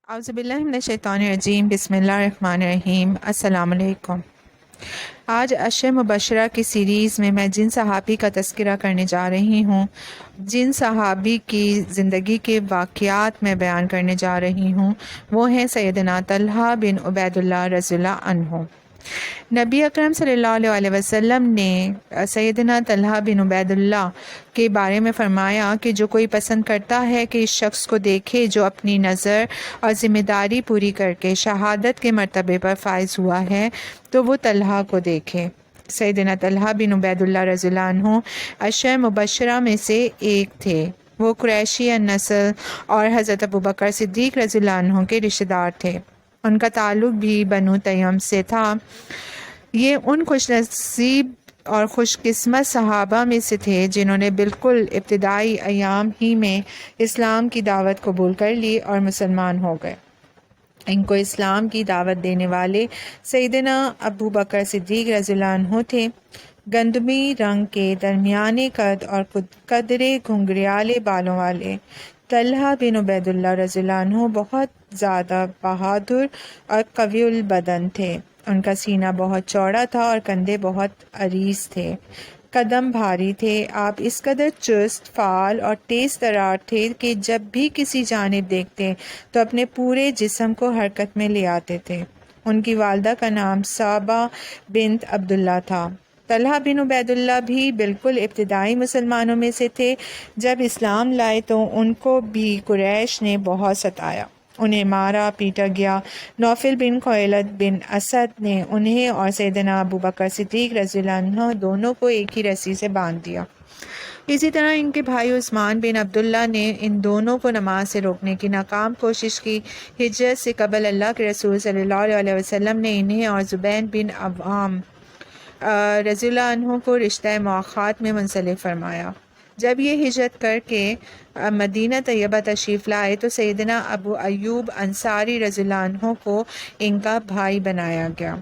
اعوذ باللہ من الشیطان الرجیم، بسم اللہ الرحمن الرحیم۔ السلام علیکم۔ آج عشر مبشرہ کی سیریز میں میں جن صحابی کا تذکرہ کرنے جا رہی ہوں، جن صحابی کی زندگی کے واقعات میں بیان کرنے جا رہی ہوں، وہ ہیں سیدنا طلحہ بن عبید اللہ رضی اللہ عنہ۔ نبی اکرم صلی اللہ علیہ وسلم نے سیدنا طلحہ بن عبید اللہ کے بارے میں فرمایا کہ جو کوئی پسند کرتا ہے کہ اس شخص کو دیکھے جو اپنی نظر اور ذمہ داری پوری کر کے شہادت کے مرتبے پر فائز ہوا ہے تو وہ طلحہ کو دیکھے۔ سیدنا طلحہ بن عبید اللہ رضی اللہ عنہ عشر مبشرہ میں سے ایک تھے۔ وہ قریشی النسل اور حضرت ابوبکر صدیق رضی اللہ عنہ کے رشتہ دار تھے۔ ان کا تعلق بھی بنو تیم سے تھا۔ یہ ان خوش نصیب اور خوش قسمت صحابہ میں سے تھے جنہوں نے بالکل ابتدائی ایام ہی میں اسلام کی دعوت قبول کر لی اور مسلمان ہو گئے۔ ان کو اسلام کی دعوت دینے والے سیدنا ابو بکر صدیق رضی اللہ عنہ تھے۔ گندمی رنگ کے درمیانے قد اور قدرے گھنگریالے بالوں والے طلحہ بن عبید اللہ رضی اللہ عنہ بہت زیادہ بہادر اور قوی البدن تھے۔ ان کا سینہ بہت چوڑا تھا اور کندھے بہت عریض تھے، قدم بھاری تھے۔ آپ اس قدر چست، فعال اور تیز ترار تھے کہ جب بھی کسی جانب دیکھتے تو اپنے پورے جسم کو حرکت میں لے آتے تھے۔ ان کی والدہ کا نام صعبہ بنت عبداللہ تھا۔ طلحہ بن عبید اللہ بھی بالکل ابتدائی مسلمانوں میں سے تھے۔ جب اسلام لائے تو ان کو بھی قریش نے بہت ستایا، انہیں مارا پیٹا گیا۔ نوفل بن خویلد بن اسد نے انہیں اور سیدنا ابو بکر صدیق رضی اللہ عنہ دونوں کو ایک ہی رسی سے باندھ دیا۔ اسی طرح ان کے بھائی عثمان بن عبداللہ نے ان دونوں کو نماز سے روکنے کی ناکام کوشش کی۔ ہجرت سے قبل اللہ کے رسول صلی اللہ علیہ وسلم نے انہیں اور زبین بن عوام رضی اللہ عنہ کو رشتہ مؤاخات میں منسلک فرمایا۔ جب یہ ہجرت کر کے مدینہ طیبہ تشریف لائے تو سیدنا ابو ایوب انصاری رضی اللہ عنہ کو ان کا بھائی بنایا گیا۔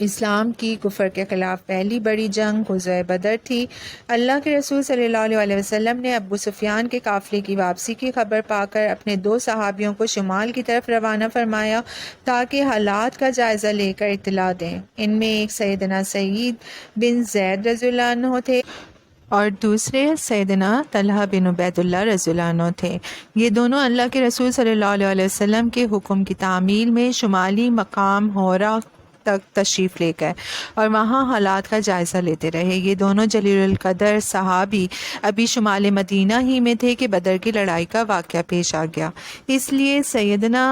اسلام کی کفر کے خلاف پہلی بڑی جنگ غزوہ بدر تھی۔ اللہ کے رسول صلی اللہ علیہ وسلم نے ابو سفیان کے قافلے کی واپسی کی خبر پا کر اپنے 2 صحابیوں کو شمال کی طرف روانہ فرمایا تاکہ حالات کا جائزہ لے کر اطلاع دیں۔ ان میں ایک سیدنا سعید بن زید رضی اللہ عنہ تھے اور دوسرے سیدنا طلحہ بن عبید اللہ رضی اللہ عنہ تھے۔ یہ دونوں اللہ کے رسول صلی اللہ علیہ وسلم کے حکم کی تعمیل میں شمالی مقام حورا تک تشریف لے گئے اور وہاں حالات کا جائزہ لیتے رہے۔ یہ دونوں جلیل القدر صحابی ابھی شمال مدینہ ہی میں تھے کہ بدر کی لڑائی کا واقعہ پیش آ گیا۔ اس لیے سیدنا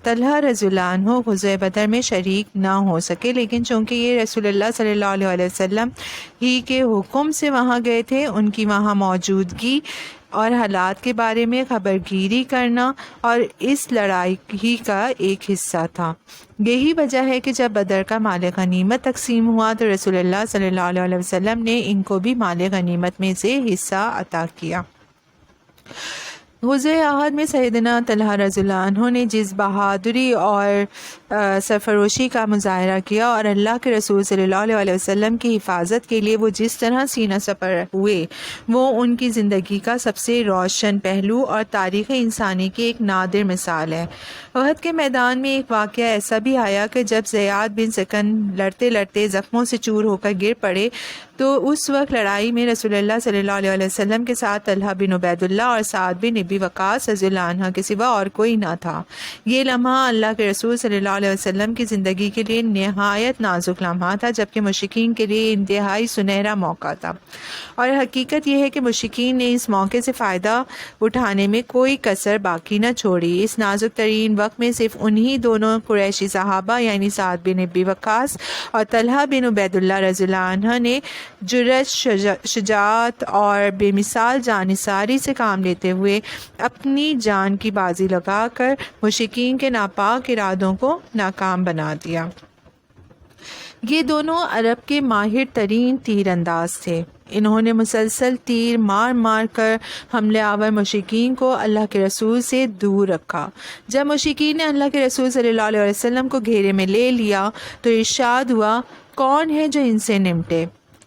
طلحہ رضی اللہ عنہ غزوہ بدر میں شریک نہ ہو سکے، لیکن چونکہ یہ رسول اللہ صلی اللہ علیہ وسلم ہی کے حکم سے وہاں گئے تھے، ان کی وہاں موجودگی اور حالات کے بارے میں خبر گیری کرنا اور اس لڑائی ہی کا ایک حصہ تھا۔ یہی وجہ ہے کہ جب بدر کا مال غنیمت تقسیم ہوا تو رسول اللہ صلی اللہ علیہ وسلم نے ان کو بھی مال غنیمت میں سے حصہ عطا کیا۔ غزوہ احد میں سیدنا طلحہ رضی اللہ عنہ نے جس بہادری اور سرفروشی کا مظاہرہ کیا اور اللہ کے رسول صلی اللہ علیہ وسلم کی حفاظت کے لیے وہ جس طرح سینہ سپر ہوئے، وہ ان کی زندگی کا سب سے روشن پہلو اور تاریخ انسانی کی ایک نادر مثال ہے۔ احد کے میدان میں ایک واقعہ ایسا بھی آیا کہ جب زیاد بن سکن لڑتے لڑتے زخموں سے چور ہو کر گر پڑے تو اس وقت لڑائی میں رسول اللہ صلی اللہ علیہ وسلم کے ساتھ طلحہ بن عبید اللہ اور سعد بن ابی وقاص رضی اللہ عنہ کے سوا اور کوئی نہ تھا۔ یہ لمحہ اللہ کے رسول صلی اللہ علیہ وسلم کی زندگی کے لیے نہایت نازک لمحہ تھا، جبکہ مشرکین کے لیے انتہائی سنہرا موقع تھا، اور حقیقت یہ ہے کہ مشرکین نے اس موقع سے فائدہ اٹھانے میں کوئی کسر باقی نہ چھوڑی۔ اس نازک ترین وقت میں صرف انہی دونوں قریشی صحابہ یعنی سعد بن ابی وقاص اور طلحہ بن عبید اللہ رضی اللہ عنہ نے جرأت، شجاعت اور بے مثال جانثاری سے کام لیتے ہوئے اپنی جان کی بازی لگا کر مشرکین کے ناپاک ارادوں کو ناکام بنا دیا۔ یہ دونوں عرب کے ماہر ترین تیر انداز تھے۔ انہوں نے مسلسل تیر مار مار کر حملے آور مشرکین کو اللہ کے رسول سے دور رکھا۔ جب مشرکین نے اللہ کے رسول صلی اللہ علیہ وسلم کو گھیرے میں لے لیا تو ارشاد ہوا، کون ہے جو ان سے نمٹے؟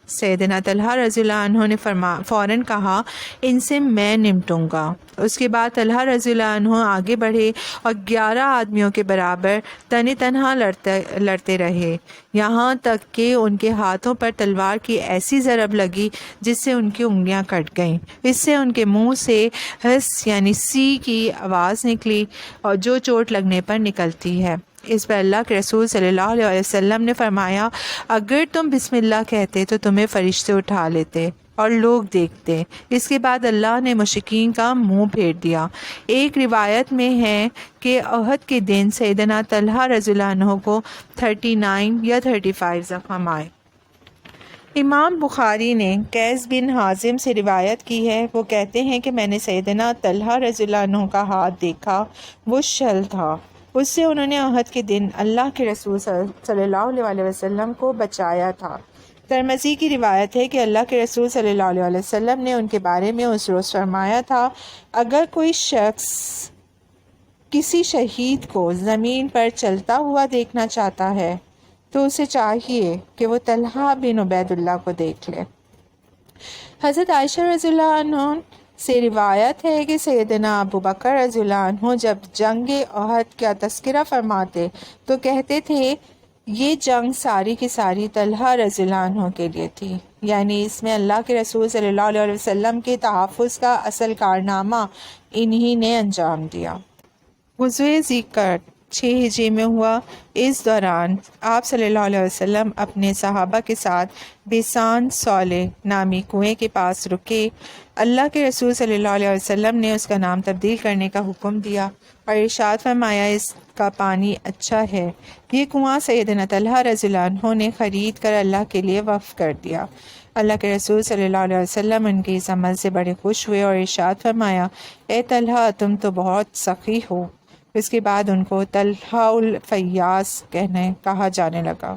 سیدنا طلحہ رضی اللہ عنہ نے فوراً کہا ان سے میں نمٹوں گا۔ اس کے بعد طلحہ رضی اللہ عنہ آگے بڑھے اور 11 آدمیوں کے برابر تنہا لڑتے رہے، یہاں تک کہ ان کے ہاتھوں پر تلوار کی ایسی ضرب لگی جس سے ان کی انگلیاں کٹ گئیں۔ اس سے ان کے منہ سے ہس یعنی سی کی آواز نکلی، اور جو چوٹ لگنے پر نکلتی ہے۔ اس پر اللہ کے رسول صلی اللہ علیہ وسلم نے فرمایا اگر تم بسم اللہ کہتے تو تمہیں فرشتے اٹھا لیتے اور لوگ دیکھتے۔ اس کے بعد اللہ نے مشرکین کا منہ پھیر دیا۔ ایک روایت میں ہے کہ احد کے دن سیدنا طلحہ رضی اللہ عنہ کو 39 یا 35 زخم آئے۔ امام بخاری نے قیس بن حازم سے روایت کی ہے، وہ کہتے ہیں کہ میں نے سیدنا طلحہ رضی اللہ عنہ کا ہاتھ دیکھا، وہ شل تھا۔ اس سے انہوں نے احد کے دن اللہ کے رسول صلی اللہ علیہ وسلم کو بچایا تھا۔ ترمذی کی روایت ہے کہ اللہ کے رسول صلی اللہ علیہ وسلم نے ان کے بارے میں اس روز فرمایا تھا اگر کوئی شخص کسی شہید کو زمین پر چلتا ہوا دیکھنا چاہتا ہے تو اسے چاہیے کہ وہ طلحہ بن عبید اللہ کو دیکھ لے۔ حضرت عائشہ رضی اللہ عنہ سے روایت ہے کہ سیدنا ابو بکر رضی اللہ عنہ جب جنگ احد کا تذکرہ فرماتے تو کہتے تھے یہ جنگ ساری کی ساری طلحہ رضی اللہ عنہ کے لیے تھی، یعنی اس میں اللہ کے رسول صلی اللہ علیہ وسلم کے تحفظ کا اصل کارنامہ انہی نے انجام دیا۔ غزوہ ذیقرد 6 ہجری میں ہوا۔ اس دوران آپ صلی اللہ علیہ وسلم اپنے صحابہ کے ساتھ بیسان صالح نامی کنویں کے پاس رکے۔ اللہ کے رسول صلی اللہ علیہ وسلم نے اس کا نام تبدیل کرنے کا حکم دیا اور ارشاد فرمایا اس کا پانی اچھا ہے۔ یہ کنواں سیدنا طلحہ رضی اللہ عنہ نے خرید کر اللہ کے لیے وقف کر دیا۔ اللہ کے رسول صلی اللہ علیہ وسلم ان کی اس عمل سے بڑے خوش ہوئے اور ارشاد فرمایا اے طلحہ تم تو بہت سخی ہو۔ اس کے بعد ان کو طلحہ الفیاض کہا جانے لگا۔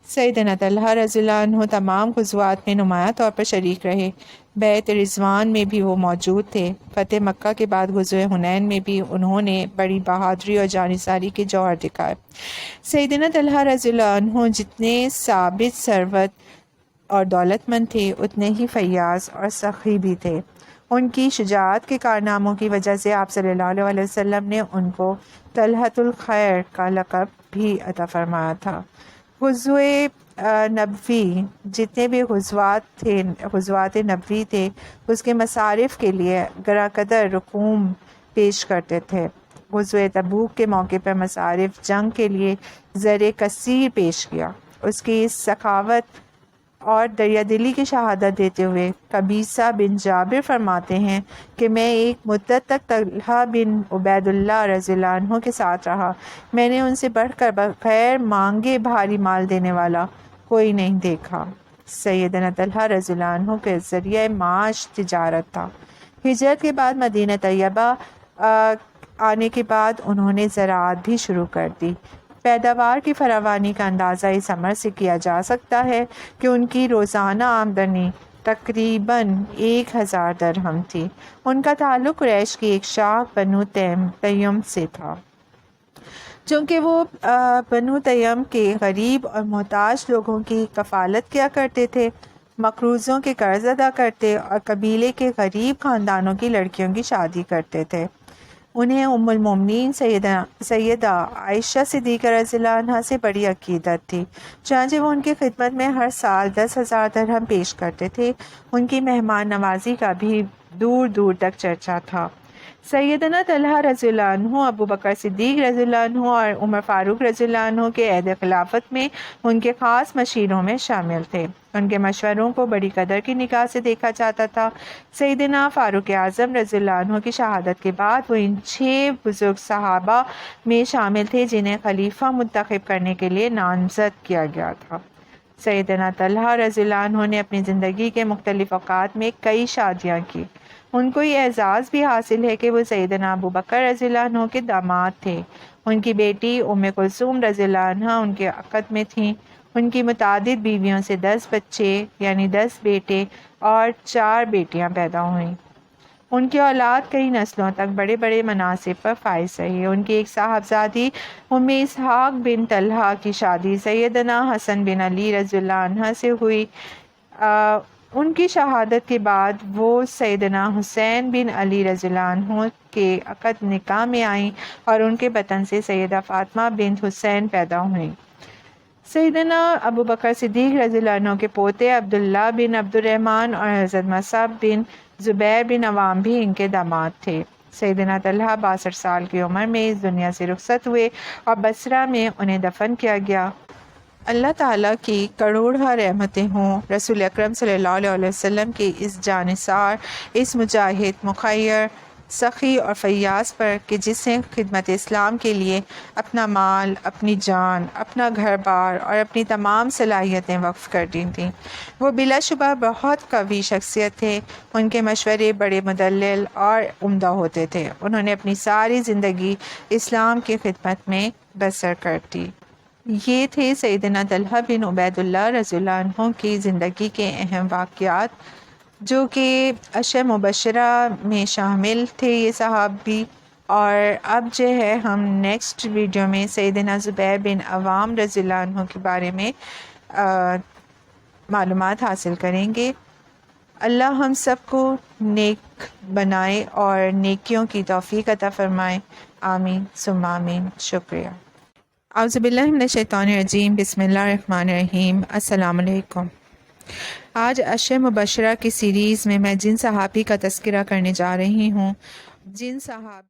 سیدنا طلحہ رضی اللہ عنہ تمام غزوات میں نمایاں طور پر شریک رہے۔ بیعت رضوان میں بھی وہ موجود تھے۔ فتح مکہ کے بعد غزوہ حنین میں بھی انہوں نے بڑی بہادری اور جانثاری کے جوہر دکھائے۔ سیدنا طلحہ رضی اللہ عنہ جتنے ثابت ثروت اور دولت مند تھے اتنے ہی فیاض اور سخی بھی تھے۔ ان کی شجاعت کے کارناموں کی وجہ سے آپ صلی اللہ علیہ وسلم نے ان کو طلحۃ الخیر کا لقب بھی عطا فرمایا تھا۔ غزوہ نبوی جتنے بھی غزوات نبوی تھے اس کے مصارف کے لیے گراں رقوم پیش کرتے تھے۔ غزوہ تبوک کے موقع پر مصارف جنگ کے لیے زر کثیر پیش کیا۔ اس کی سخاوت اور دریا دلی کی شہادت دیتے ہوئے قبیصہ بن جابر فرماتے ہیں کہ میں ایک مدت تک طلحہ بن عبید اللہ رضی اللہ عنہ کے ساتھ رہا، میں نے ان سے بڑھ کر بغیر مانگے بھاری مال دینے والا کوئی نہیں دیکھا۔ سیدنا طلحہ رضی اللہ عنہ کے ذریعہ معاش تجارت تھا۔ ہجرت کے بعد مدینہ طیبہ آنے کے بعد انہوں نے زراعت بھی شروع کر دی۔ پیداوار کی فراوانی کا اندازہ اس عمل سے کیا جا سکتا ہے کہ ان کی روزانہ آمدنی تقریباً 1000 درہم تھی۔ ان کا تعلق قریش کی ایک شاخ بنو تیم سے تھا۔ چونکہ وہ بنو تیم کے غریب اور محتاج لوگوں کی کفالت کیا کرتے تھے، مقروضوں کے قرض ادا کرتے اور قبیلے کے غریب خاندانوں کی لڑکیوں کی شادی کرتے تھے، انہیں ام المومنین سیدہ عائشہ صدیقہ رضی اللہ عنہا سے بڑی عقیدت تھی، چنانچہ وہ ان کی خدمت میں ہر سال 10,000 درہم پیش کرتے تھے۔ ان کی مہمان نوازی کا بھی دور دور تک چرچا تھا۔ سیدنا طلحہ رضی اللہ عنہ ابو بکر صدیق رضی اللہ عنہ اور عمر فاروق رضی اللہ عنہ کے عہد خلافت میں ان کے خاص مشیروں میں شامل تھے۔ ان کے مشوروں کو بڑی قدر کی نگاہ سے دیکھا جاتا تھا۔ سیدنا فاروق اعظم رضی اللہ عنہ کی شہادت کے بعد وہ ان 6 بزرگ صحابہ میں شامل تھے جنہیں خلیفہ منتخب کرنے کے لیے نامزد کیا گیا تھا۔ سیدنا طلحہ رضی اللہ عنہ نے اپنی زندگی کے مختلف اوقات میں کئی شادیاں کی۔ ان کو یہ اعزاز بھی حاصل ہے کہ وہ سیدنا ابو بکر رضی اللہ عنہ کے داماد تھے۔ ان کی بیٹی ام کلثوم رضی اللہ عنہا ان کے عقد میں تھیں۔ ان کی متعدد بیویوں سے 10 بچے یعنی 10 بیٹے اور 4 بیٹیاں پیدا ہوئیں۔ ان کی اولاد کئی نسلوں تک بڑے بڑے مناصب پر فائز رہی۔ ان کی ایک صاحبزادی ام اسحاق بن طلحہ کی شادی سیدنا حسن بن علی رضی اللہ عنہ سے ہوئی۔ ان کی شہادت کے بعد وہ سیدنا حسین بن علی رضی اللہ عنہ کے عقد نکاح میں آئیں اور ان کے بطن سے سیدہ فاطمہ بنت حسین پیدا ہوئیں۔ سیدنا ابو بکر صدیق رضی اللہ عنہ کے پوتے عبداللہ بن عبد الرحمن اور حضرت مصعب بن زبیر بن عوام بھی ان کے داماد تھے۔ سیدنا طلحہ 62 سال کی عمر میں اس دنیا سے رخصت ہوئے اور بصرہ میں انہیں دفن کیا گیا۔ اللہ تعالیٰ کی کروڑہ رحمتیں ہوں رسول اکرم صلی اللہ علیہ وسلم کے اس جانثار، اس مجاہد، مخیر، سخی اور فیاض پر کہ جس نے خدمت اسلام کے لیے اپنا مال، اپنی جان، اپنا گھر بار اور اپنی تمام صلاحیتیں وقف کر دی تھیں۔ وہ بلا شبہ بہت قوی شخصیت تھے۔ ان کے مشورے بڑے مدلل اور عمدہ ہوتے تھے۔ انہوں نے اپنی ساری زندگی اسلام کی خدمت میں بسر کر دی۔ یہ تھے سیدنا طلحہ بن عبید اللہ رضی اللہ عنہ کی زندگی کے اہم واقعات، جو کہ عشر مبشرہ میں شامل تھے یہ صحابی۔ اور اب جو ہے ہم نیکسٹ ویڈیو میں سیدنا زبیر بن عوام رضی اللہ عنہ کے بارے میں معلومات حاصل کریں گے۔ اللہ ہم سب کو نیک بنائے اور نیکیوں کی توفیق عطا فرمائے، آمین ثم آمین۔ شکریہ۔ اعوذ باللہ من الشیطان الرجیم، بسم اللہ الرحمن الرحیم۔ السلام علیکم۔ آج عشر مبشرہ کی سیریز میں جن صحابی کا تذکرہ کرنے جا رہی ہوں، جن صحابی